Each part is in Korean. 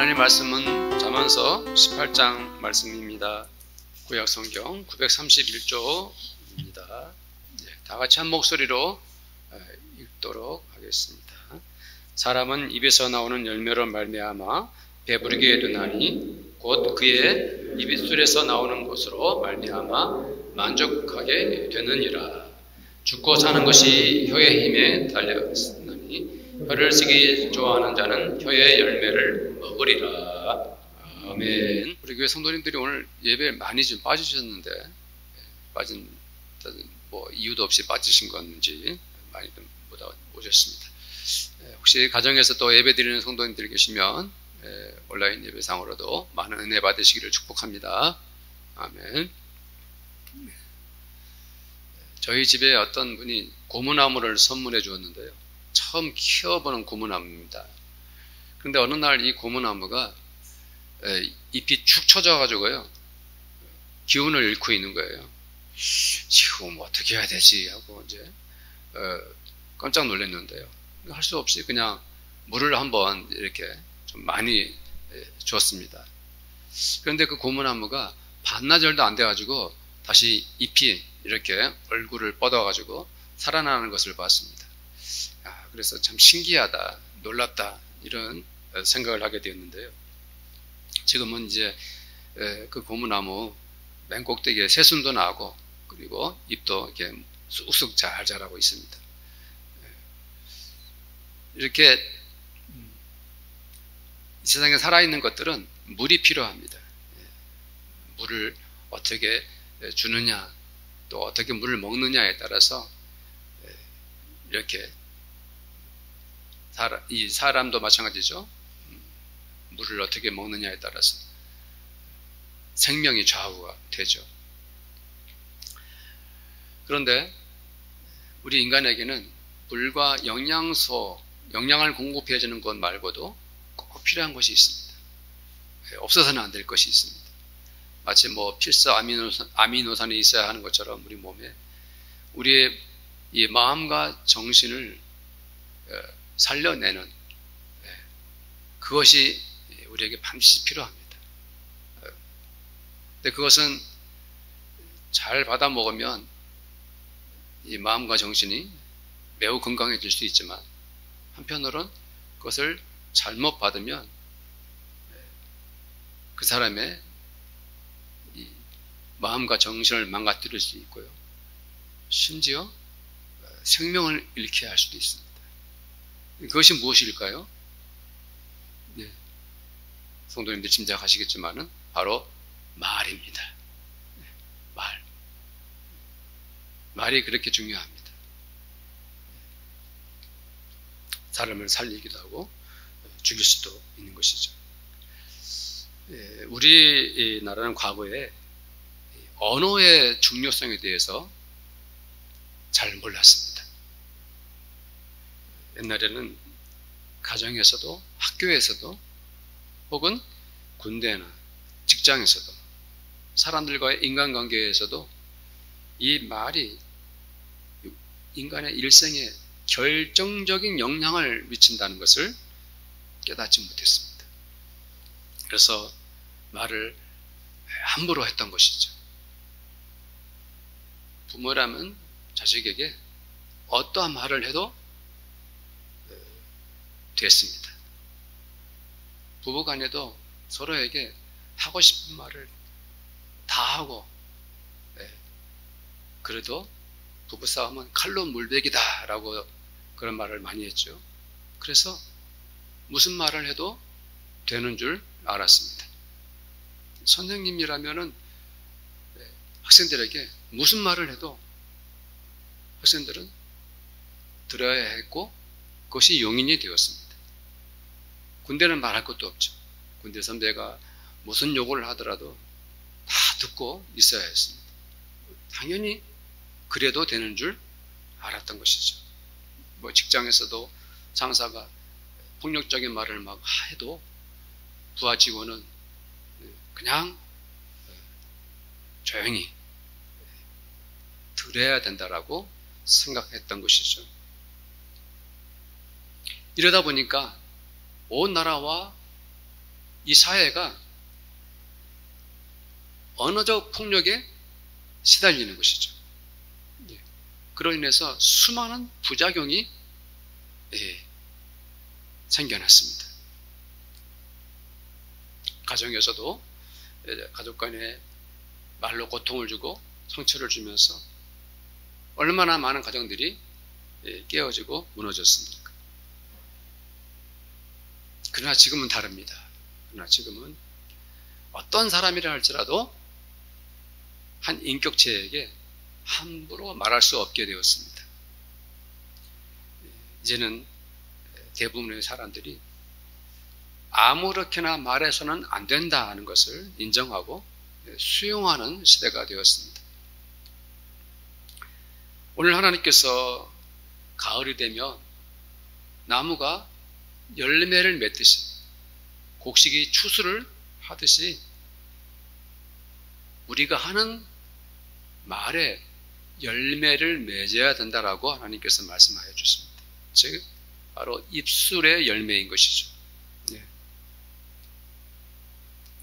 하나님 말씀은 잠언서 18장 말씀입니다. 구약 성경 931조입니다. 다 같이 한 목소리로 읽도록 하겠습니다. 사람은 입에서 나오는 열매로 말미암아 배부르게 되나니 곧 그의 입술에서 나오는 것으로 말미암아 만족하게 되느니라. 죽고 사는 것이 혀의 힘에 달렸으나니 혀를 쓰기 좋아하는 자는 혀의 열매를 먹으리라. 아멘. 우리 교회 성도님들이 오늘 예배에 많이 좀 빠지셨는데, 빠진 뭐 이유도 없이 빠지신 건지 많이 좀 오셨습니다. 혹시 가정에서 또 예배 드리는 성도님들 계시면 온라인 예배상으로도 많은 은혜 받으시기를 축복합니다. 아멘. 저희 집에 어떤 분이 고무나무를 선물해 주었는데요. 처음 키워보는 고무나무입니다. 그런데 어느 날 이 고무나무가 잎이 축 처져가지고요. 기운을 잃고 있는 거예요. 지금 어떻게 해야 되지? 하고 이제 깜짝 놀랐는데요. 할 수 없이 그냥 물을 한번 이렇게 좀 많이 줬습니다. 그런데 그 고무나무가 반나절도 안 돼가지고 다시 잎이 이렇게 얼굴을 뻗어가지고 살아나는 것을 봤습니다. 그래서 참 신기하다, 놀랍다 이런 생각을 하게 되었는데요. 지금은 이제 그 고무나무 맨 꼭대기에 새순도 나고 그리고 잎도 이렇게 쑥쑥 잘 자라고 있습니다. 이렇게 이 세상에 살아있는 것들은 물이 필요합니다. 물을 어떻게 주느냐 또 어떻게 물을 먹느냐에 따라서 이렇게 이 사람도 마찬가지죠. 물을 어떻게 먹느냐에 따라서 생명이 좌우가 되죠. 그런데 우리 인간에게는 물과 영양을 공급해주는 것 말고도 꼭 필요한 것이 있습니다. 없어서는 안 될 것이 있습니다. 마치 뭐 필수 아미노산이 있어야 하는 것처럼 우리 몸에 우리의 이 마음과 정신을 살려내는 그것이 우리에게 반드시 필요합니다. 근데 그것은 잘 받아 먹으면 이 마음과 정신이 매우 건강해질 수 있지만 한편으로는 그것을 잘못 받으면 그 사람의 이 마음과 정신을 망가뜨릴 수 있고요. 심지어 생명을 잃게 할 수도 있습니다. 그것이 무엇일까요? 네. 성도님들 짐작하시겠지만은 바로 말입니다. 말이 그렇게 중요합니다. 사람을 살리기도 하고 죽일 수도 있는 것이죠. 우리나라는 과거에 언어의 중요성에 대해서 잘 몰랐습니다. 옛날에는 가정에서도 학교에서도 혹은 군대나 직장에서도 사람들과의 인간관계에서도 이 말이 인간의 일생에 결정적인 영향을 미친다는 것을 깨닫지 못했습니다. 그래서 말을 함부로 했던 것이죠. 부모라면 자식에게 어떠한 말을 해도 됐습니다. 부부간에도 서로에게 하고 싶은 말을 다 하고 그래도 부부싸움은 칼로 물베기다 라고 그런 말을 많이 했죠. 그래서 무슨 말을 해도 되는 줄 알았습니다. 선생님이라면은 학생들에게 무슨 말을 해도 학생들은 들어야 했고 그것이 용인이 되었습니다. 군대는 말할 것도 없죠. 군대 선배가 무슨 요구를 하더라도 다 듣고 있어야 했습니다. 당연히 그래도 되는 줄 알았던 것이죠. 뭐 직장에서도 상사가 폭력적인 말을 막 해도 부하 직원은 그냥 조용히 들어야 된다라고 생각했던 것이죠. 이러다 보니까 온 나라와 이 사회가 언어적 폭력에 시달리는 것이죠. 그로 인해서 수많은 부작용이 생겨났습니다. 가정에서도 가족 간에 말로 고통을 주고 상처를 주면서 얼마나 많은 가정들이 깨어지고 무너졌습니까? 그러나 지금은 다릅니다. 그러나 지금은 어떤 사람이라 할지라도 한 인격체에게 함부로 말할 수 없게 되었습니다. 이제는 대부분의 사람들이 아무렇게나 말해서는 안 된다는 것을 인정하고 수용하는 시대가 되었습니다. 오늘 하나님께서 가을이 되면 나무가 열매를 맺듯이 곡식이 추수를 하듯이 우리가 하는 말에 열매를 맺어야 된다라고 하나님께서 말씀하여 주십니다. 즉 바로 입술의 열매인 것이죠.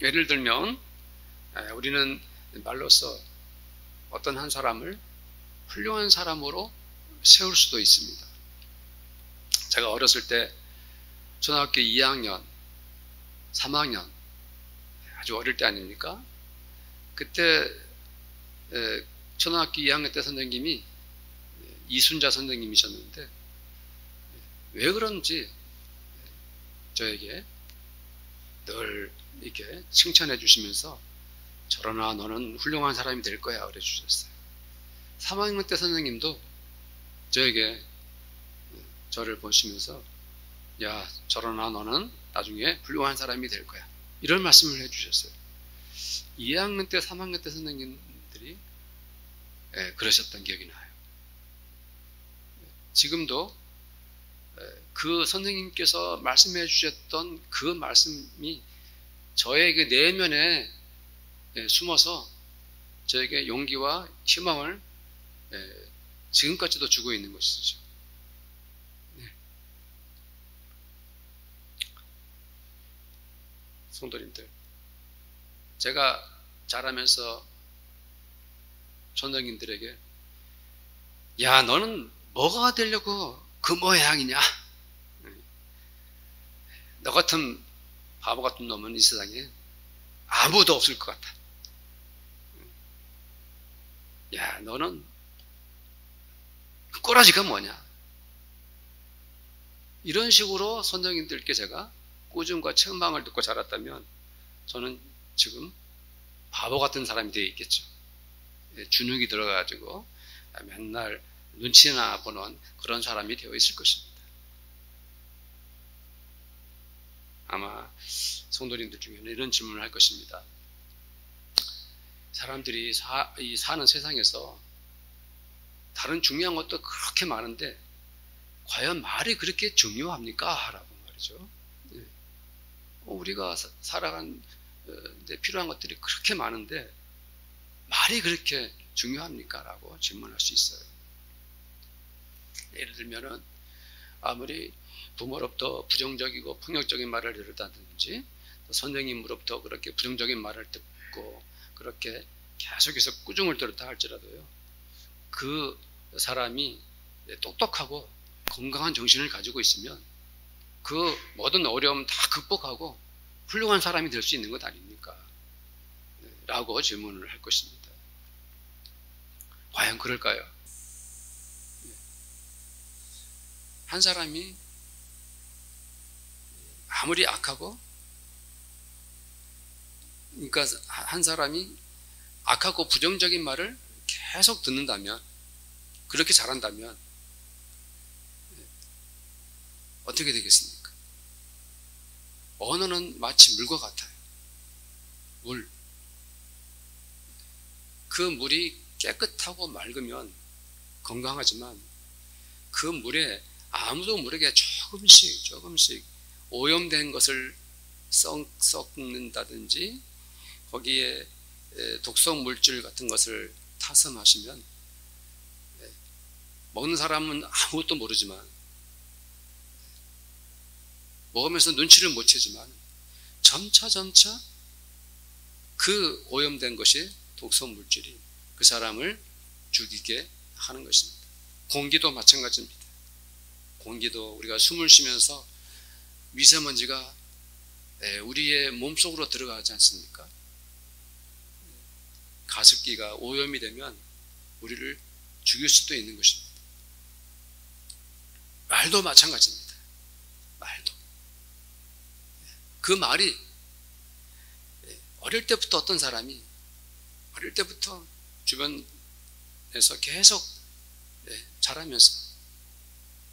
예를 들면 우리는 말로써 어떤 한 사람을 훌륭한 사람으로 세울 수도 있습니다. 제가 어렸을 때 초등학교 2학년, 3학년 아주 어릴 때 아닙니까? 그때 초등학교 2학년 때 선생님이 이순자 선생님이셨는데 왜 그런지 저에게 늘 이렇게 칭찬해 주시면서 저러나 너는 훌륭한 사람이 될 거야 그래 주셨어요. 3학년 때 선생님도 저에게 저를 보시면서 야 저러나 너는 나중에 훌륭한 사람이 될 거야 이런 말씀을 해 주셨어요. 2학년 때 3학년 때 선생님들이 그러셨던 기억이 나요. 지금도 그 선생님께서 말씀해 주셨던 그 말씀이 저의 그 내면에 숨어서 저에게 용기와 희망을 지금까지도 주고 있는 것이죠. 성도님들, 제가 자라면서 선생님들에게 야 너는 뭐가 되려고 그 모양이냐? 너 같은 바보 같은 놈은 이 세상에 아무도 없을 것 같아. 야 너는 그 꼬라지가 뭐냐? 이런 식으로 선생님들께 제가 꾸중과 책망을 듣고 자랐다면 저는 지금 바보 같은 사람이 되어 있겠죠. 주눅이 들어가지고 맨날 눈치나 보는 그런 사람이 되어 있을 것입니다. 아마 성도님들 중에는 이런 질문을 할 것입니다. 사람들이 사는 세상에서 다른 중요한 것도 그렇게 많은데 과연 말이 그렇게 중요합니까? 라고 말이죠. 우리가 살아가는데 필요한 것들이 그렇게 많은데 말이 그렇게 중요합니까? 라고 질문할 수 있어요. 예를 들면은 아무리 부모로부터 부정적이고 폭력적인 말을 들었다든지 선생님으로부터 그렇게 부정적인 말을 듣고 그렇게 계속해서 꾸중을 들었다 할지라도요. 그 사람이 똑똑하고 건강한 정신을 가지고 있으면 그 모든 어려움 다 극복하고 훌륭한 사람이 될 수 있는 것 아닙니까? 라고 질문을 할 것입니다. 과연 그럴까요? 한 사람이 아무리 악하고 그러니까 한 사람이 악하고 부정적인 말을 계속 듣는다면 그렇게 잘한다면 어떻게 되겠습니까? 언어는 마치 물과 같아요. 물. 그 물이 깨끗하고 맑으면 건강하지만 그 물에 아무도 모르게 조금씩 오염된 것을 섞는다든지 거기에 독성 물질 같은 것을 타서 마시면 먹는 사람은 아무것도 모르지만 먹으면서 눈치를 못 채지만 점차 그 오염된 것이 독성 물질이 그 사람을 죽이게 하는 것입니다. 공기도 마찬가지입니다. 공기도 우리가 숨을 쉬면서 미세먼지가 우리의 몸속으로 들어가지 않습니까? 가습기가 오염이 되면 우리를 죽일 수도 있는 것입니다. 말도 마찬가지입니다. 말도. 그 말이 어릴 때부터 어떤 사람이 어릴 때부터 주변에서 계속 자라면서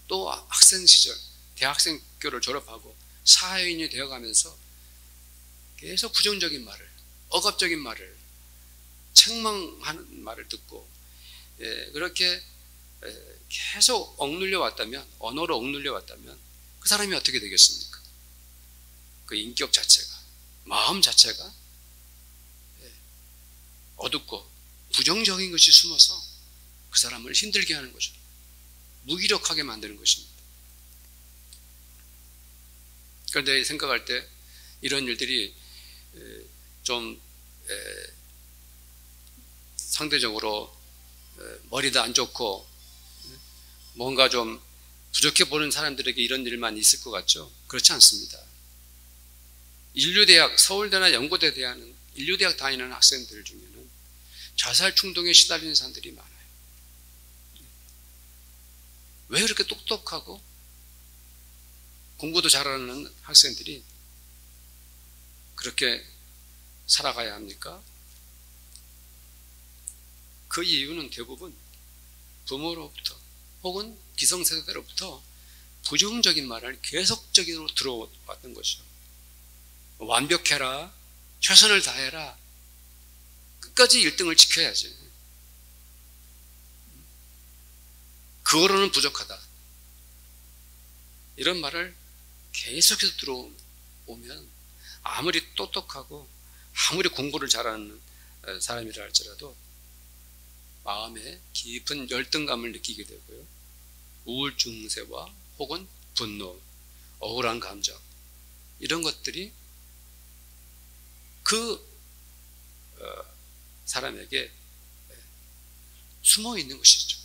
또 학생 시절 대학생교를 졸업하고 사회인이 되어가면서 계속 부정적인 말을, 억압적인 말을, 책망하는 말을 듣고 그렇게 계속 억눌려 왔다면, 언어로 억눌려 왔다면 그 사람이 어떻게 되겠습니까? 그 인격 자체가, 마음 자체가 어둡고 부정적인 것이 숨어서 그 사람을 힘들게 하는 거죠. 무기력하게 만드는 것입니다. 그런데 생각할 때 이런 일들이 좀 상대적으로 머리도 안 좋고 뭔가 좀 부족해 보는 사람들에게 이런 일만 있을 것 같죠? 그렇지 않습니다. 인류대학, 서울대나 연고대 대하는 인류대학 다니는 학생들 중에는 자살 충동에 시달리는 사람들이 많아요. 왜 그렇게 똑똑하고 공부도 잘하는 학생들이 그렇게 살아가야 합니까? 그 이유는 대부분 부모로부터 혹은 기성세대로부터 부정적인 말을 계속적으로 들어왔던 것이죠. 완벽해라, 최선을 다해라, 끝까지 1등을 지켜야지, 그거로는 부족하다, 이런 말을 계속해서 들어오면 아무리 똑똑하고 아무리 공부를 잘하는 사람이라 할지라도 마음에 깊은 열등감을 느끼게 되고요, 우울증 증세와 혹은 분노, 억울한 감정, 이런 것들이 그 사람에게 숨어 있는 것이죠.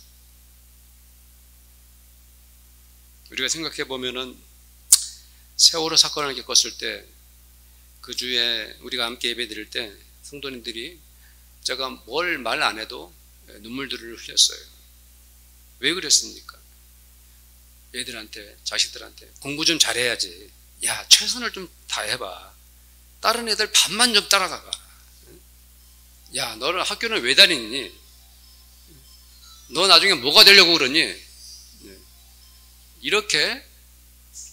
우리가 생각해 보면은 세월호 사건을 겪었을 때 그 주에 우리가 함께 예배 드릴 때 성도님들이 제가 뭘 말 안 해도 눈물들을 흘렸어요. 왜 그랬습니까? 애들한테, 자식들한테 공부 좀 잘해야지, 야 최선을 좀 다해봐, 다른 애들 반만 좀 따라가봐, 야 너는 학교는 왜 다니니, 너 나중에 뭐가 되려고 그러니, 이렇게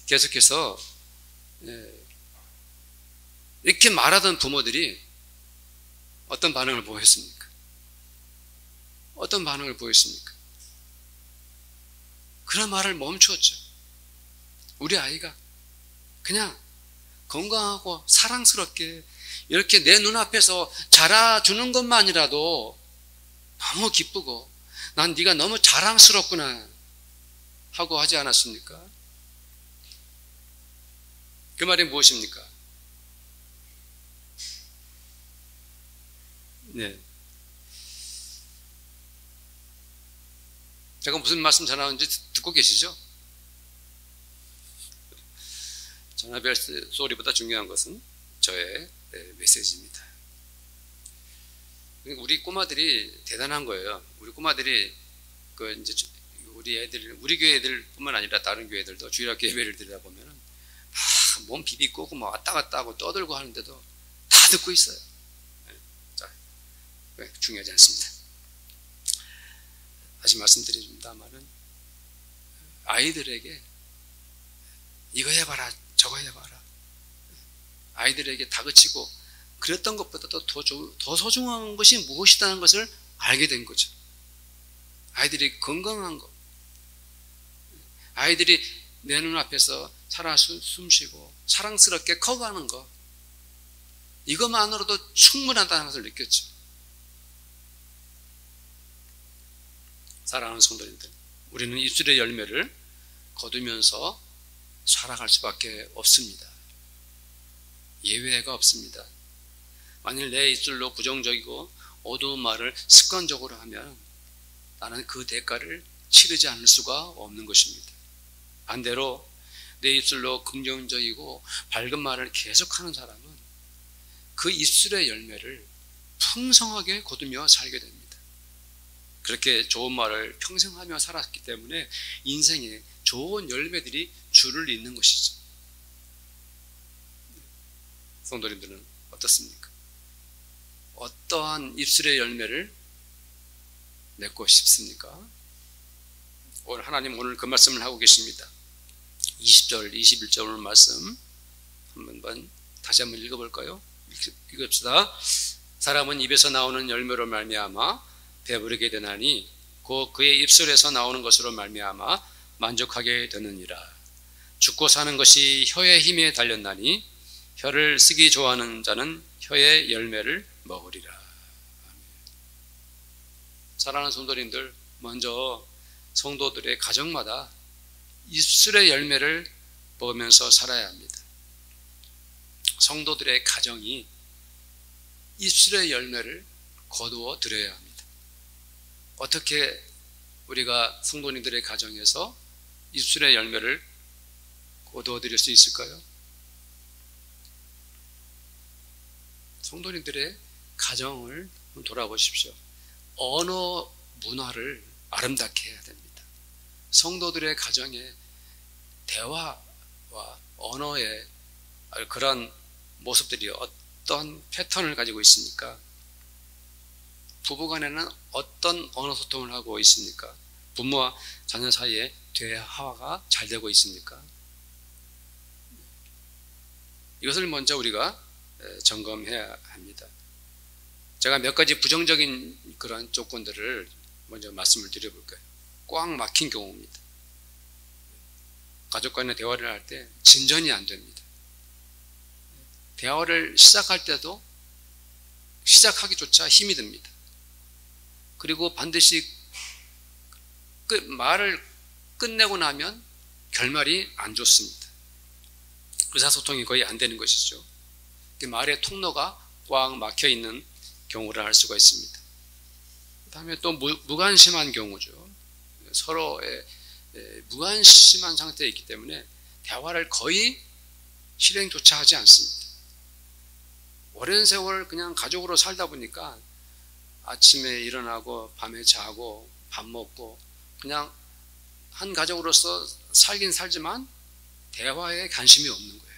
계속해서 이렇게 말하던 부모들이 어떤 반응을 보였습니까? 어떤 반응을 보였습니까? 그런 말을 멈추었죠. 우리 아이가 그냥 건강하고 사랑스럽게 이렇게 내 눈앞에서 자라주는 것만이라도 너무 기쁘고 난 네가 너무 자랑스럽구나 하고 하지 않았습니까? 그 말이 무엇입니까? 네. 제가 무슨 말씀 전하는지 듣고 계시죠? 전화벨 소리보다 중요한 것은 저의 메시지입니다. 우리 꼬마들이 대단한 거예요. 우리 꼬마들이 그 이제 우리 애들, 우리 교회 애들뿐만 아니라 다른 교회들도 주일학교 예배를 드리다 보면은 다 몸 비비꼬고 뭐 왔다 갔다 하고 떠들고 하는데도 다 듣고 있어요. 자, 중요하지 않습니다. 다시 말씀드립니다만은 아이들에게 이거 해봐라, 저거 해봐라, 아이들에게 다그치고 그랬던 것보다도 더 소중한 것이 무엇이라는 것을 알게 된 거죠. 아이들이 건강한 것, 아이들이 내 눈앞에서 살아 숨쉬고 사랑스럽게 커가는 것, 이것만으로도 충분하다는 것을 느꼈죠. 사랑하는 성도님들, 우리는 입술의 열매를 거두면서 살아갈 수밖에 없습니다. 예외가 없습니다. 만일 내 입술로 부정적이고 어두운 말을 습관적으로 하면 나는 그 대가를 치르지 않을 수가 없는 것입니다. 반대로 내 입술로 긍정적이고 밝은 말을 계속하는 사람은 그 입술의 열매를 풍성하게 거두며 살게 됩니다. 그렇게 좋은 말을 평생 하며 살았기 때문에 인생에 좋은 열매들이 줄을 잇는 것이죠. 성도님들은 어떻습니까? 어떠한 입술의 열매를 맺고 싶습니까? 오늘 하나님 오늘 그 말씀을 하고 계십니다. 20절, 21절 말씀 한번 다시 한번 읽어볼까요? 읽읍시다. 사람은 입에서 나오는 열매로 말미암아 배부르게 되나니 곧 그의 입술에서 나오는 것으로 말미암아 만족하게 되느니라. 죽고 사는 것이 혀의 힘에 달렸나니 혀를 쓰기 좋아하는 자는 혀의 열매를 먹으리라. 사랑하는 성도님들, 먼저 성도들의 가정마다 입술의 열매를 먹으면서 살아야 합니다. 성도들의 가정이 입술의 열매를 거두어 드려야 합니다. 어떻게 우리가 성도님들의 가정에서 입술의 열매를 거두어 드릴 수 있을까요? 성도님들의 가정을 돌아보십시오. 언어 문화를 아름답게 해야 됩니다. 성도들의 가정에 대화와 언어의 그런 모습들이 어떤 패턴을 가지고 있습니까? 부부간에는 어떤 언어 소통을 하고 있습니까? 부모와 자녀 사이에 대화가 잘 되고 있습니까? 이것을 먼저 우리가 점검해야 합니다. 제가 몇 가지 부정적인 그런 조건들을 먼저 말씀을 드려볼까요? 꽉 막힌 경우입니다. 가족 간의 대화를 할 때 진전이 안 됩니다. 대화를 시작할 때도 시작하기조차 힘이 듭니다. 그리고 반드시 말을 끝내고 나면 결말이 안 좋습니다. 의사소통이 거의 안 되는 것이죠. 말의 통로가 꽉 막혀 있는 경우를 알 수가 있습니다. 그 다음에 또 무관심한 경우죠. 서로의 무관심한 상태에 있기 때문에 대화를 거의 실행조차 하지 않습니다. 오랜 세월 그냥 가족으로 살다 보니까 아침에 일어나고 밤에 자고 밥 먹고 그냥 한 가족으로서 살긴 살지만 대화에 관심이 없는 거예요.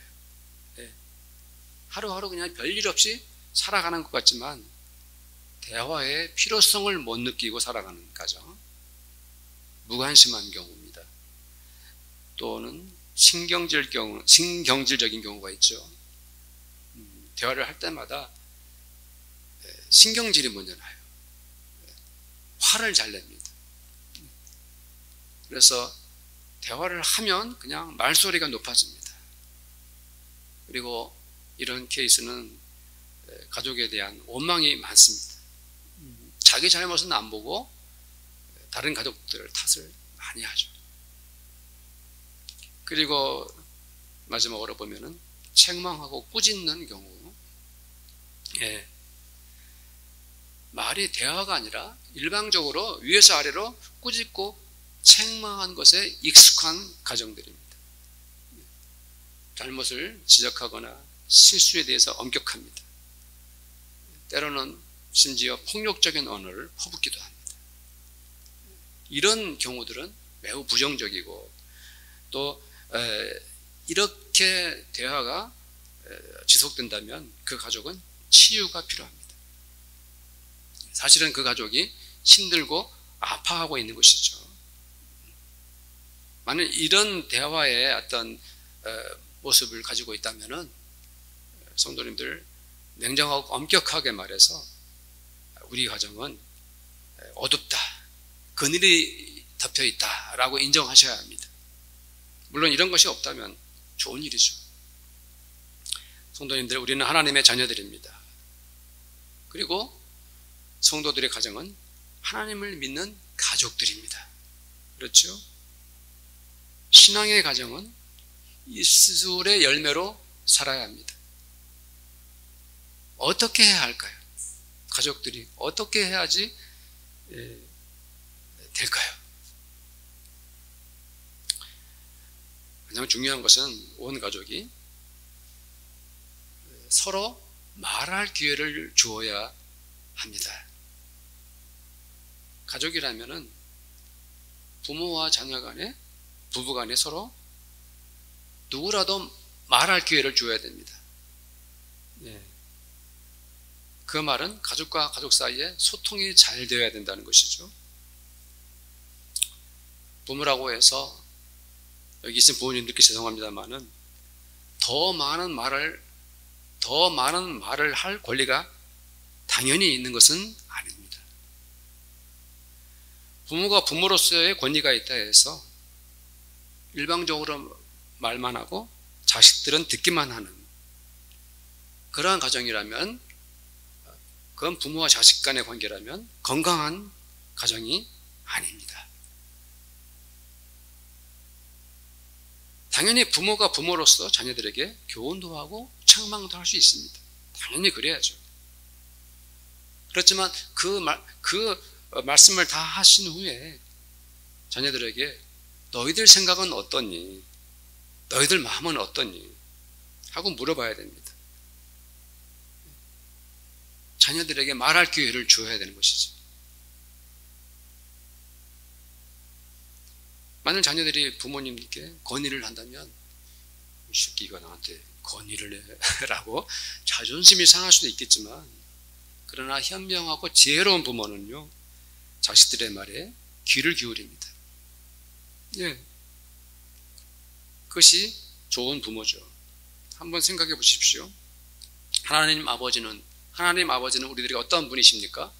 하루하루 그냥 별일 없이 살아가는 것 같지만 대화의 필요성을 못 느끼고 살아가는 가정, 무관심한 경우입니다. 또는 신경질적인 경우가 있죠. 대화를 할 때마다 신경질이 먼저 나요. 화를 잘 냅니다. 그래서 대화를 하면 그냥 말소리가 높아집니다. 그리고 이런 케이스는 가족에 대한 원망이 많습니다. 자기 잘못은 안 보고 다른 가족들을 탓을 많이 하죠. 그리고 마지막으로 보면은 책망하고 꾸짖는 경우, 말이 대화가 아니라 일방적으로 위에서 아래로 꾸짖고 책망한 것에 익숙한 가정들입니다. 잘못을 지적하거나 실수에 대해서 엄격합니다. 때로는 심지어 폭력적인 언어를 퍼붓기도 합니다. 이런 경우들은 매우 부정적이고 또 이렇게 대화가 지속된다면 그 가족은 치유가 필요합니다. 사실은 그 가족이 힘들고 아파하고 있는 것이죠. 만약 이런 대화의 어떤 모습을 가지고 있다면은 성도님들 냉정하고 엄격하게 말해서 우리 가정은 어둡다, 그늘이 덮여 있다 라고 인정하셔야 합니다. 물론 이런 것이 없다면 좋은 일이죠. 성도님들, 우리는 하나님의 자녀들입니다. 그리고 성도들의 가정은 하나님을 믿는 가족들입니다. 그렇죠? 신앙의 가정은 입술의 열매로 살아야 합니다. 어떻게 해야 할까요? 가족들이 어떻게 해야지 될까요? 가장 중요한 것은 온 가족이 서로 말할 기회를 주어야 합니다. 가족이라면은 부모와 자녀 간에, 부부 간에 서로 누구라도 말할 기회를 줘야 됩니다. 그 말은 가족과 가족 사이에 소통이 잘 되어야 된다는 것이죠. 부모라고 해서 여기 있는 부모님들께 죄송합니다만은 더 많은 말을 할 권리가 당연히 있는 것은 아닙니다. 부모가 부모로서의 권리가 있다 해서 일방적으로 말만 하고 자식들은 듣기만 하는 그러한 가정이라면, 그건 부모와 자식 간의 관계라면 건강한 가정이 아닙니다. 당연히 부모가 부모로서 자녀들에게 교훈도 하고 책망도 할 수 있습니다. 당연히 그래야죠. 그렇지만 그 말씀을 다 하신 후에 자녀들에게 너희들 생각은 어떠니? 너희들 마음은 어떠니? 하고 물어봐야 됩니다. 자녀들에게 말할 기회를 주어야 되는 것이죠. 만약 자녀들이 부모님께 건의를 한다면 이 새끼가 나한테 건의를 해라고 자존심이 상할 수도 있겠지만, 그러나 현명하고 지혜로운 부모는요, 자식들의 말에 귀를 기울입니다. 그것이 좋은 부모죠. 한번 생각해 보십시오. 하나님 아버지는 우리들이 어떠한 분이십니까?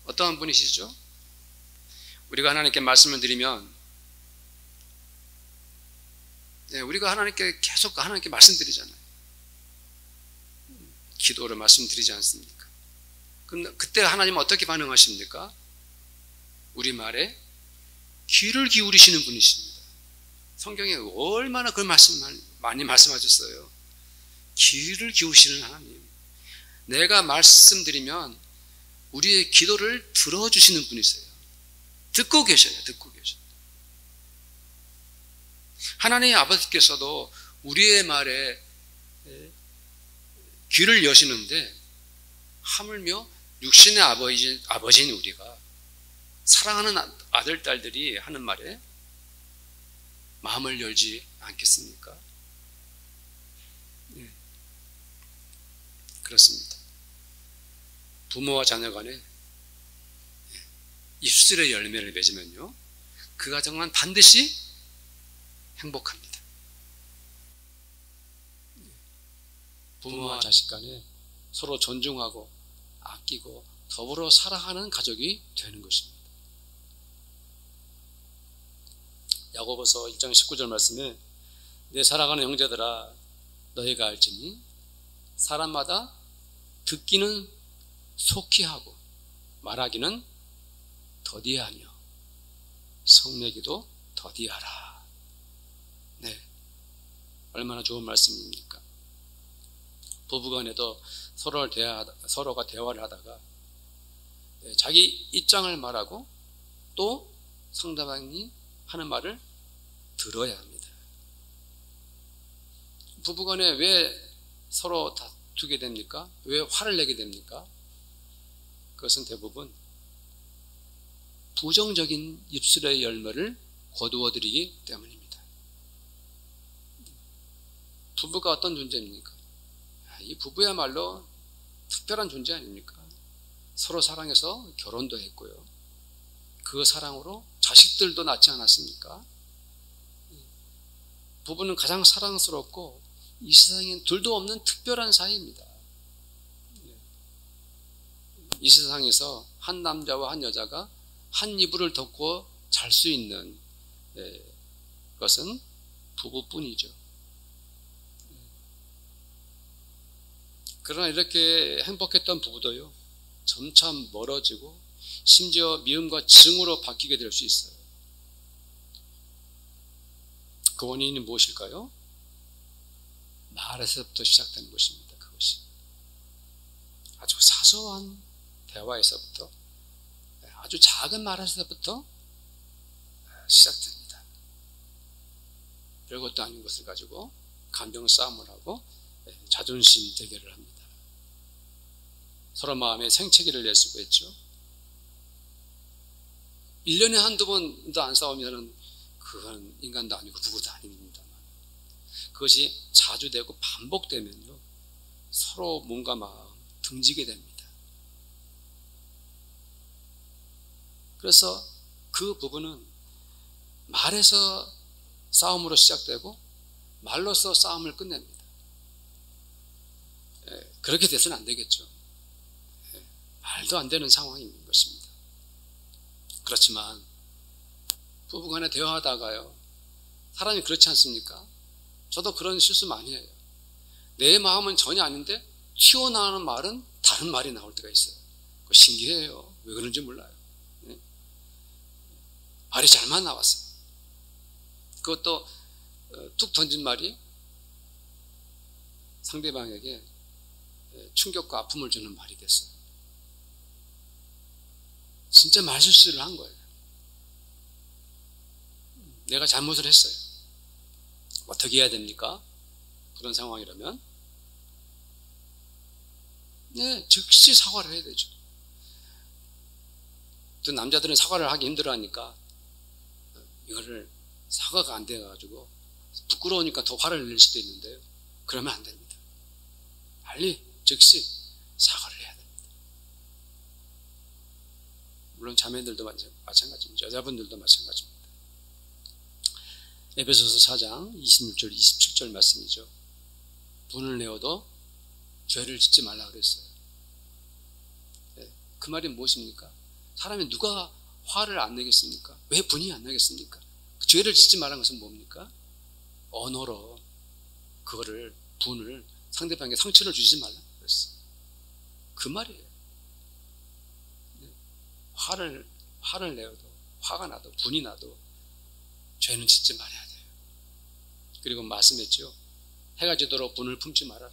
어떠한 분이시죠? 우리가 하나님께 말씀을 드리면, 우리가 하나님께 계속 하나님께 말씀드리잖아요. 기도를 말씀드리지 않습니까? 그럼 그때 하나님은 어떻게 반응하십니까? 우리 말에 귀를 기울이시는 분이십니다. 성경에 얼마나 그 말씀을 많이 말씀하셨어요. 귀를 기울이시는 하나님. 내가 말씀드리면 우리의 기도를 들어주시는 분이세요. 듣고 계셔요. 하나님의 아버지께서도 우리의 말에 귀를 여시는데, 하물며 육신의 아버지인 우리가, 사랑하는 아들, 딸들이 하는 말에 마음을 열지 않겠습니까? 그렇습니다. 부모와 자녀 간에 입술의 열매를 맺으면요, 그 가정은 반드시 행복합니다. 부모와 자식 간에 서로 존중하고 아끼고 더불어 살아가는 가족이 되는 것입니다. 야고보서 1장 19절 말씀에 내 사랑하는 형제들아 너희가 알지니 사람마다 듣기는 속히 하고 말하기는 더디하며 성내기도 더디하라. 얼마나 좋은 말씀입니까? 부부간에도 서로가 대화를 하다가 자기 입장을 말하고 또 상대방이 하는 말을 들어야 합니다. 부부간에 왜 서로 다투게 됩니까? 왜 화를 내게 됩니까? 그것은 대부분 부정적인 입술의 열매를 거두어들이기 때문입니다. 부부가 어떤 존재입니까? 이 부부야말로 특별한 존재 아닙니까? 서로 사랑해서 결혼도 했고요. 그 사랑으로 자식들도 낳지 않았습니까? 부부는 가장 사랑스럽고 이 세상엔 둘도 없는 특별한 사이입니다. 이 세상에서 한 남자와 한 여자가 한 이불을 덮고 잘 수 있는 것은 부부뿐이죠. 그러나 이렇게 행복했던 부부도요, 점차 멀어지고 심지어 미움과 증오로 바뀌게 될 수 있어요. 그 원인이 무엇일까요? 말에서부터 시작되는 것입니다. 그것이 아주 사소한 대화에서부터, 아주 작은 말에서부터 시작됩니다. 별것도 아닌 것을 가지고 감정 싸움을 하고 자존심 대결을 합니다. 서로 마음에 생채기를 낼 수가 있죠. 1년에 한두 번도 안 싸우면 그건 인간도 아니고 부부도 아닙니다만, 그것이 자주 되고 반복되면요, 서로 몸과 마음 등지게 됩니다. 그래서 그 부부는 말에서 싸움으로 시작되고 말로서 싸움을 끝냅니다. 그렇게 돼서는 안 되겠죠. 말도 안 되는 상황인 것입니다. 그렇지만 부부간에 대화하다가요, 사람이 그렇지 않습니까? 저도 그런 실수 많이 해요. 내 마음은 전혀 아닌데 튀어나오는 말은 다른 말이 나올 때가 있어요. 그거 신기해요. 왜 그런지 몰라요. 말이 잘만 나왔어요. 그것도 툭 던진 말이 상대방에게 충격과 아픔을 주는 말이 됐어요. 진짜 말실수를 한 거예요. 내가 잘못을 했어요. 어떻게 해야 됩니까? 그런 상황이라면 즉시 사과를 해야 되죠. 또 남자들은 사과를 하기 힘들어하니까 이거를 사과가 안 돼가지고 부끄러우니까 더 화를 낼 수도 있는데요, 그러면 안 됩니다. 빨리 즉시 사과를 해야 됩니다. 물론 자매들도 마찬가지입니다. 여자분들도 마찬가지입니다. 에베소서 4장 26절 27절 말씀이죠. 분을 내어도 죄를 짓지 말라 그랬어요. 그 말이 무엇입니까? 사람이 누가 화를 안 내겠습니까? 왜 분이 안 나겠습니까? 죄를 짓지 말라는 것은 뭡니까? 언어로 그거를, 분을, 상대방에게 상처를 주지 말라 그랬어요. 그 말이에요. 화를 내어도, 화가 나도, 분이 나도 죄는 짓지 말아야 돼요. 그리고 말씀했죠. 해가 지도록 분을 품지 말아라.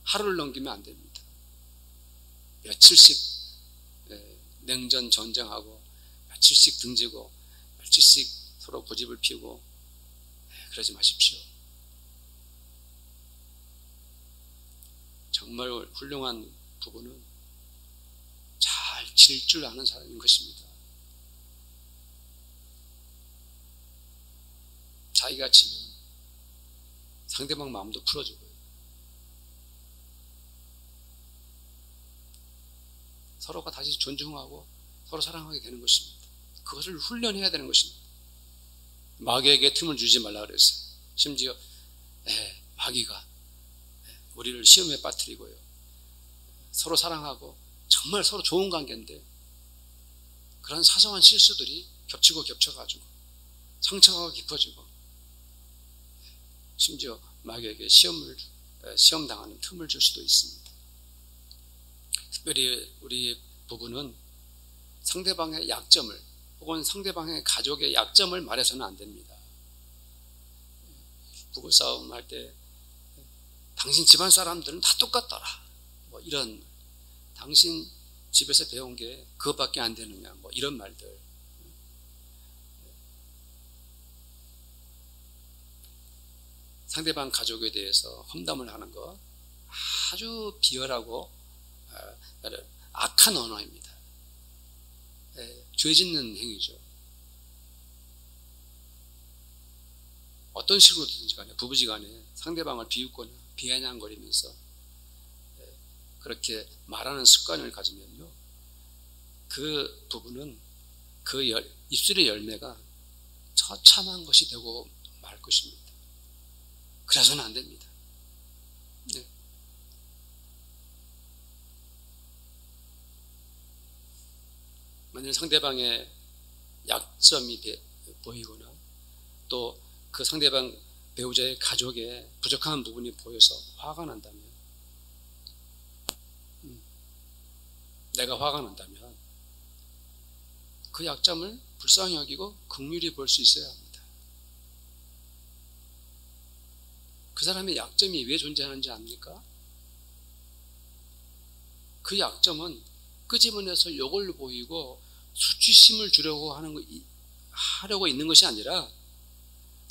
하루를 넘기면 안 됩니다. 며칠씩 냉전 전쟁하고, 며칠씩 등지고, 며칠씩 서로 고집을 피우고, 그러지 마십시오. 정말 훌륭한 부부는 잘 질 줄 아는 사람인 것입니다. 자기가 지면 상대방 마음도 풀어주고요, 서로가 다시 존중하고 서로 사랑하게 되는 것입니다. 그것을 훈련해야 되는 것입니다. 마귀에게 틈을 주지 말라 그랬어요. 심지어 마귀가 우리를 시험에 빠뜨리고요, 서로 사랑하고 정말 서로 좋은 관계인데 그런 사소한 실수들이 겹치고 겹쳐가지고 상처가 깊어지고 심지어 마귀에게 시험 당하는 틈을 줄 수도 있습니다. 특별히 우리 부부는 상대방의 약점을, 혹은 상대방의 가족의 약점을 말해서는 안 됩니다. 부부싸움 할 때 당신 집안 사람들은 다 똑같더라, 뭐 이런, 당신 집에서 배운 게 그것밖에 안 되느냐, 뭐 이런 말들. 상대방 가족에 대해서 험담을 하는 거 아주 비열하고 악한 언어입니다. 죄 짓는 행위죠. 어떤 식으로든지 간에 부부지간에 상대방을 비웃거나 비아냥거리면서 그렇게 말하는 습관을 가지면요, 그 부부는 그 입술의 열매가 처참한 것이 되고 말 것입니다. 그래서는 안 됩니다. 만약 상대방의 약점이 보이거나 또 그 상대방 배우자의 가족에 부족한 부분이 보여서 화가 난다면, 내가 화가 난다면 그 약점을 불쌍히 여기고 긍휼히 볼 수 있어야 합니다. 그 사람의 약점이 왜 존재하는지 압니까? 그 약점은 끄집어내서 욕을 보이고 수치심을 주려고 하려고 있는 것이 아니라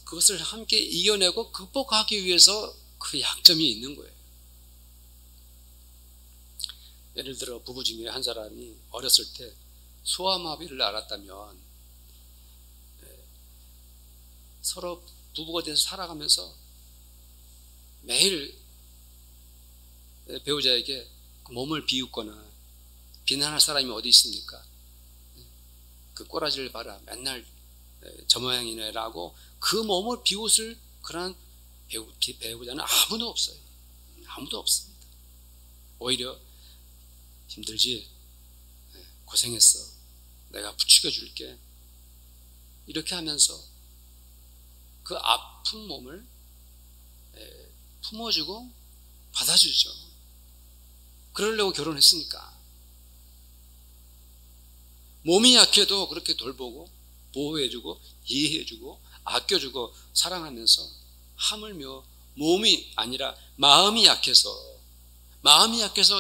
그것을 함께 이겨내고 극복하기 위해서 그 약점이 있는 거예요. 예를 들어 부부 중에 한 사람이 어렸을 때 소아마비를 앓았다면 서로 부부가 돼서 살아가면서 매일 배우자에게 몸을 비웃거나 비난할 사람이 어디 있습니까? 그 꼬라지를 봐라, 맨날 저 모양이네 라고 그 몸을 비웃을 그런 배우자는 아무도 없어요. 아무도 없습니다. 오히려 힘들지? 고생했어. 내가 부추겨 줄게. 이렇게 하면서 그 아픈 몸을 품어주고 받아주죠. 그러려고 결혼했으니까. 몸이 약해도 그렇게 돌보고 보호해주고 이해해주고 아껴주고 사랑하면서 하물며 몸이 아니라 마음이 약해서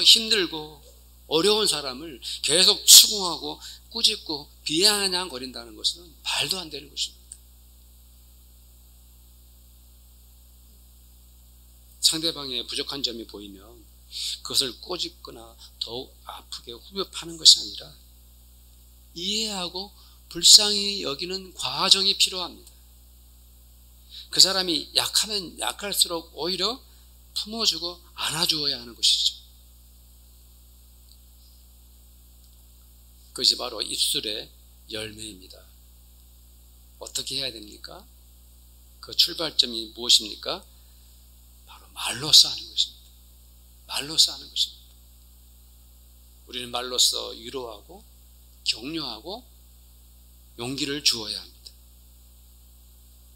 힘들고 어려운 사람을 계속 추궁하고 꾸짖고 비아냥거린다는 것은 말도 안 되는 것입니다. 상대방의 부족한 점이 보이면 그것을 꼬집거나 더욱 아프게 후벼파는 것이 아니라 이해하고 불쌍히 여기는 과정이 필요합니다. 그 사람이 약하면 약할수록 오히려 품어주고 안아주어야 하는 것이죠. 그것이 바로 입술의 열매입니다. 어떻게 해야 됩니까? 그 출발점이 무엇입니까? 바로 말로써 하는 것입니다. 말로써 하는 것입니다. 우리는 말로써 위로하고 격려하고 용기를 주어야 합니다.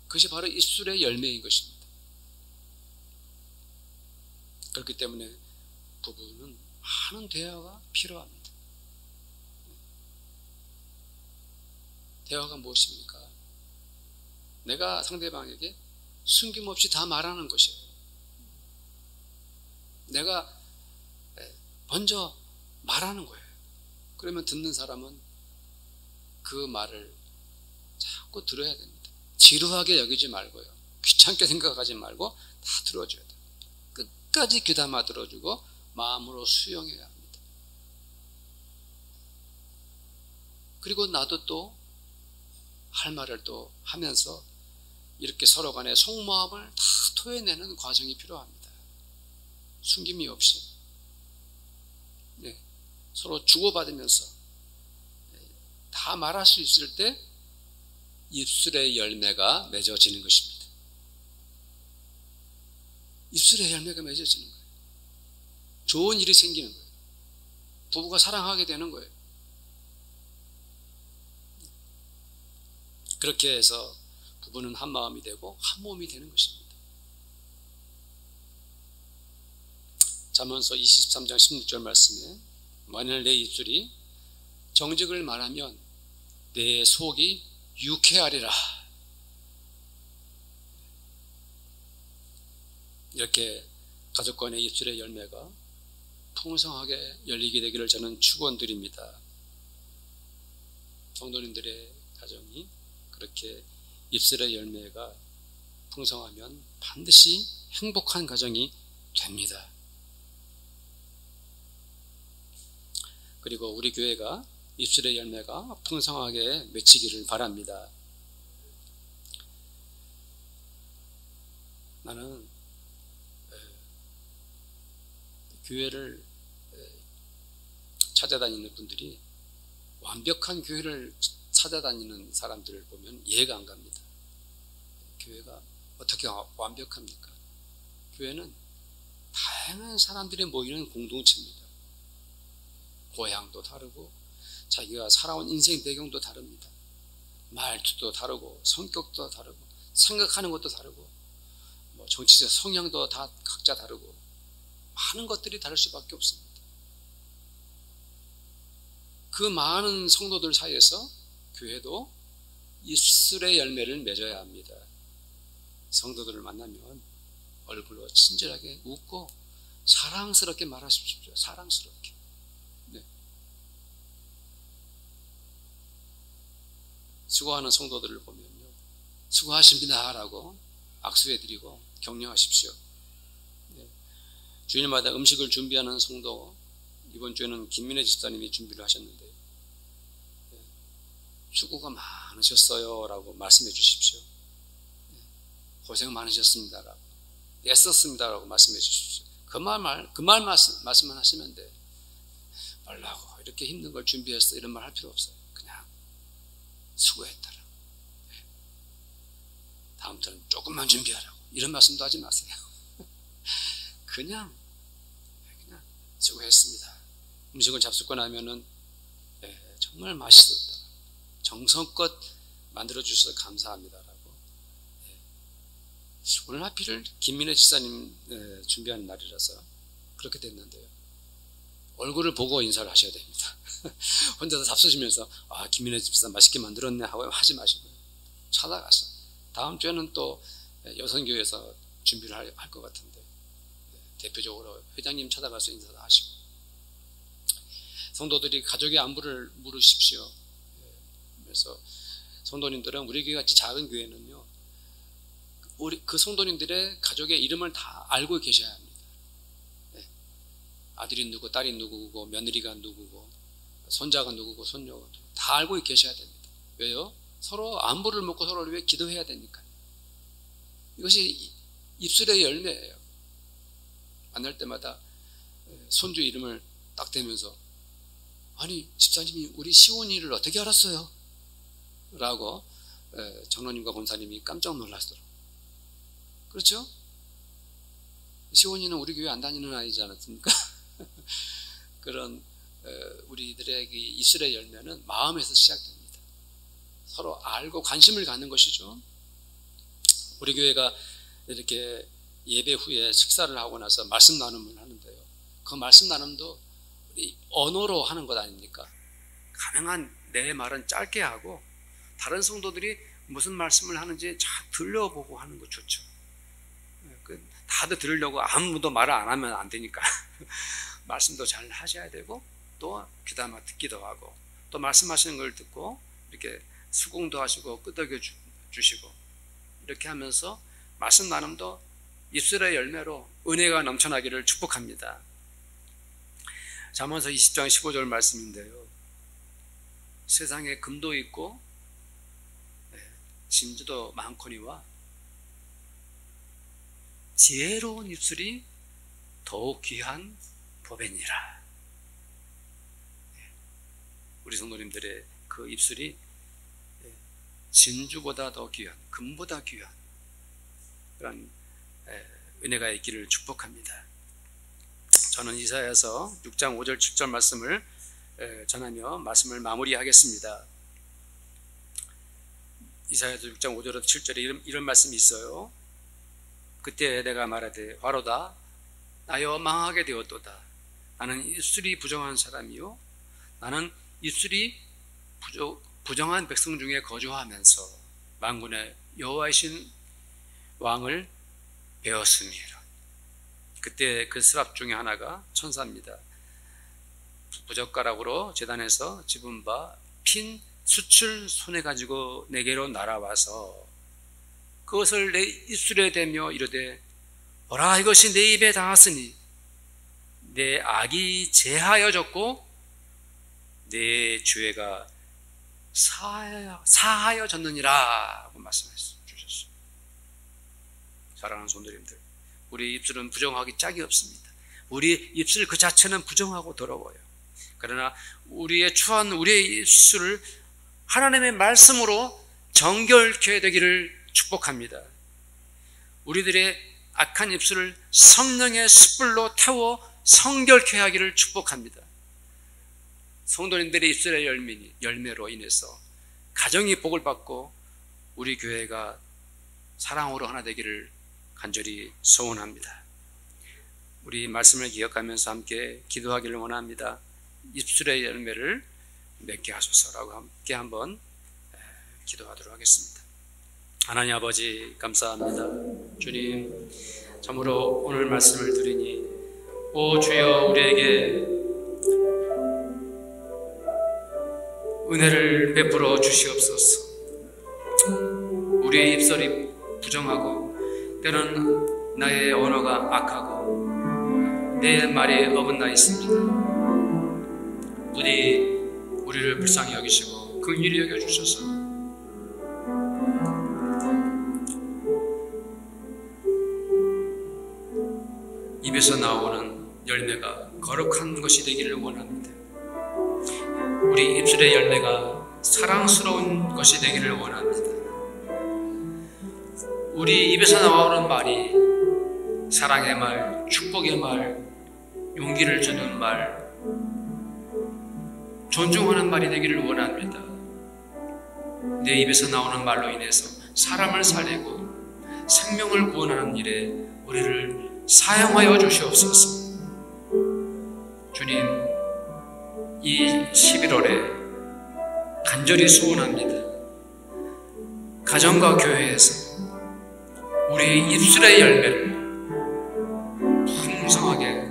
그것이 바로 입술의 열매인 것입니다. 그렇기 때문에 부부는 많은 대화가 필요합니다. 대화가 무엇입니까? 내가 상대방에게 숨김없이 다 말하는 것이에요. 내가 먼저 말하는 거예요. 그러면 듣는 사람은 그 말을 자꾸 들어야 됩니다. 지루하게 여기지 말고요. 귀찮게 생각하지 말고 다 들어줘야 돼요. 끝까지 귀담아 들어주고 마음으로 수용해야 합니다. 그리고 나도 또 할 말을 또 하면서 이렇게 서로 간의 속마음을 다 토해내는 과정이 필요합니다. 숨김이 없이 서로 주고받으면서 다 말할 수 있을 때 입술의 열매가 맺어지는 것입니다. 입술의 열매가 맺어지는 거예요. 좋은 일이 생기는 거예요. 부부가 사랑하게 되는 거예요. 그렇게 해서 부부는 한 마음이 되고 한 몸이 되는 것입니다. 잠언서 23장 16절 말씀에 만일 내 입술이 정직을 말하면 내 속이 유쾌하리라. 이렇게 가족 간의 입술의 열매가 풍성하게 열리게 되기를 저는 축원드립니다. 성도님들의 가정이 그렇게 입술의 열매가 풍성하면 반드시 행복한 가정이 됩니다. 그리고 우리 교회가 입술의 열매가 풍성하게 맺히기를 바랍니다. 나는 교회를 찾아다니는 분들이 완벽한 교회를 찾아다니는 사람들을 보면 이해가 안 갑니다. 교회가 어떻게 완벽합니까? 교회는 다양한 사람들이 모이는 공동체입니다. 고향도 다르고 자기가 살아온 인생 배경도 다릅니다. 말투도 다르고 성격도 다르고 생각하는 것도 다르고 정치적 성향도 다 각자 다르고 많은 것들이 다를 수밖에 없습니다. 그 많은 성도들 사이에서 교회도 입술의 열매를 맺어야 합니다. 성도들을 만나면 얼굴로 친절하게 웃고 사랑스럽게 말하십시오. 사랑스럽게. 수고하는 성도들을 보면요, 수고하십니다 라고 악수해드리고 격려하십시오. 네. 주일마다 음식을 준비하는 성도, 이번 주에는 김민혜 집사님이 준비를 하셨는데요, 네. 수고가 많으셨어요 라고 말씀해 주십시오. 네. 고생 많으셨습니다 라고, 애썼습니다 라고 말씀해 주십시오. 그 말 말씀만 하시면 돼. 말라고 이렇게 힘든 걸 준비했어 이런 말 할 필요 없어요. 그냥 수고했다라. 네. 다음부터는 조금만 준비하라고 이런 말씀도 하지 마세요. 그냥 수고했습니다. 음식을 잡수고 나면은 정말 맛있었다, 정성껏 만들어 주셔서 감사합니다라고. 오늘 하필 김민혜 집사님 준비하는 날이라서 그렇게 됐는데요, 얼굴을 보고 인사를 하셔야 됩니다. 혼자서 잡수시면서 김민혜 집사 맛있게 만들었네 하고 하지 마시고 찾아가서, 다음 주에는 또 여성교회에서 준비를 할 것 같은데 대표적으로 회장님 찾아가서 인사도 하시고, 성도들이 가족의 안부를 물으십시오. 그래서 성도님들은 우리 교회 같이 작은 교회는요, 그 성도님들의 가족의 이름을 다 알고 계셔야 합니다. 네. 아들이 누구, 딸이 누구고, 며느리가 누구고, 손자가 누구고, 손녀가 누구고 다 알고 계셔야 됩니다. 왜요? 서로 안부를 묻고 서로를 위해 기도해야 되니까요. 이것이 입술의 열매예요. 만날 때마다 손주 이름을 딱 대면서, 아니 집사님이 우리 시온이를 어떻게 알았어요? 라고 장로님과 권사님이 깜짝 놀랐더라고요. 그렇죠? 시온이는 우리 교회 안 다니는 아이지 않았습니까? 그런 우리들의 입술의 열매는 마음에서 시작됩니다. 서로 알고 관심을 갖는 것이죠. 우리 교회가 이렇게 예배 후에 식사를 하고 나서 말씀 나눔을 하는데요, 그 말씀 나눔도 우리 언어로 하는 것 아닙니까? 가능한 내 말은 짧게 하고 다른 성도들이 무슨 말씀을 하는지 잘 들려보고 하는 거 좋죠. 다들 들으려고 아무도 말을 안 하면 안 되니까 말씀도 잘 하셔야 되고, 또 귀담아 듣기도 하고, 또 말씀하시는 걸 듣고 이렇게 수긍도 하시고 끄덕여 주시고, 이렇게 하면서 말씀 나눔도 입술의 열매로 은혜가 넘쳐나기를 축복합니다. 잠언서 20장 15절 말씀인데요, 세상에 금도 있고 진주도 많거니와 지혜로운 입술이 더욱 귀한 법이니라. 우리 성도님들의 그 입술이 진주보다 더 귀한, 금보다 귀한 그런 은혜가 있기를 축복합니다. 저는 이사야서 6장 5절 7절 말씀을 전하며 말씀을 마무리하겠습니다. 이사야서 6장 5절에서 7절에 이런 말씀이 있어요. 그때 내가 말하되 화로다 나여 망하게 되었도다. 나는 입술이 부정한 사람이요, 나는 입술이 부정한 백성 중에 거주하면서 만군의 여호와이신 왕을 배웠음이라. 그때 그 스랍 중에 하나가 천사입니다. 부젓가락으로 제단에서 집은 바 핀 숯을 손에 가지고 내게로 날아와서 그것을 내 입술에 대며 이르되, 보라 이것이 내 입에 닿았으니 내 악이 제하여졌고 내 죄가 사하여졌느니라 하고 말씀해 주셨어요. 사랑하는 성도님들, 우리 입술은 부정하기 짝이 없습니다. 우리 입술 그 자체는 부정하고 더러워요. 그러나 우리의 추한 우리의 입술을 하나님의 말씀으로 정결케 되기를 축복합니다. 우리들의 악한 입술을 성령의 숯불로 태워 성결케 하기를 축복합니다. 성도님들의 입술의 열매로 인해서 가정이 복을 받고 우리 교회가 사랑으로 하나 되기를 간절히 소원합니다. 우리 말씀을 기억하면서 함께 기도하기를 원합니다. 입술의 열매를 맺게 하소서라고 함께 한번 기도하도록 하겠습니다. 하나님 아버지 감사합니다. 주님, 참으로 오늘 말씀을 들으니 오 주여 우리에게 은혜를 베풀어 주시옵소서. 우리의 입술이 부정하고 때로는 나의 언어가 악하고 내 말이 어긋나 있습니다. 부디 우리를 불쌍히 여기시고 긍휼히 여겨주셔서 입에서 나오는 열매가 거룩한 것이 되기를 원합니다. 우리 입술의 열매가 사랑스러운 것이 되기를 원합니다. 우리 입에서 나오는 말이 사랑의 말, 축복의 말, 용기를 주는 말, 존중하는 말이 되기를 원합니다. 내 입에서 나오는 말로 인해서 사람을 살리고 생명을 구원하는 일에 우리를 사용하여 주시옵소서. 주님, 이 11월에 간절히 소원합니다. 가정과 교회에서 우리의 입술의 열매를 풍성하게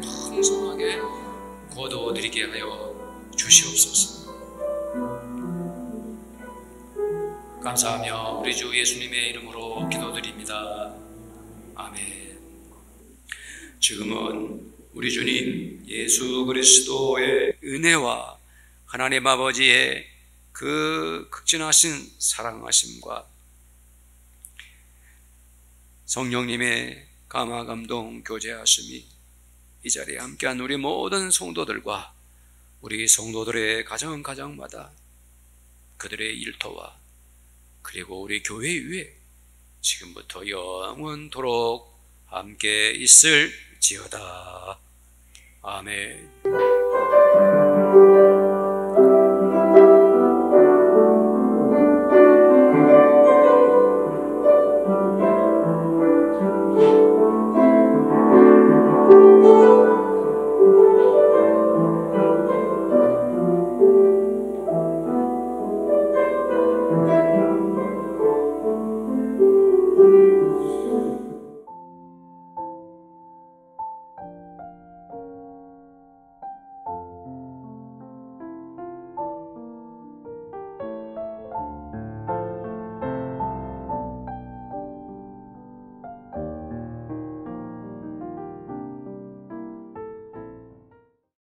거두어드리게 하여 주시옵소서. 감사하며 우리 주 예수님의 이름으로 기도드립니다. 아멘. 지금은 우리 주님 예수 그리스도의 은혜와 하나님 아버지의 그 극진하신 사랑하심과 성령님의 감화 감동 교제하심이 이 자리에 함께한 우리 모든 성도들과 우리 성도들의 가정마다 그들의 일터와 그리고 우리 교회 위에 지금부터 영원토록 함께 있을지어다. 아멘.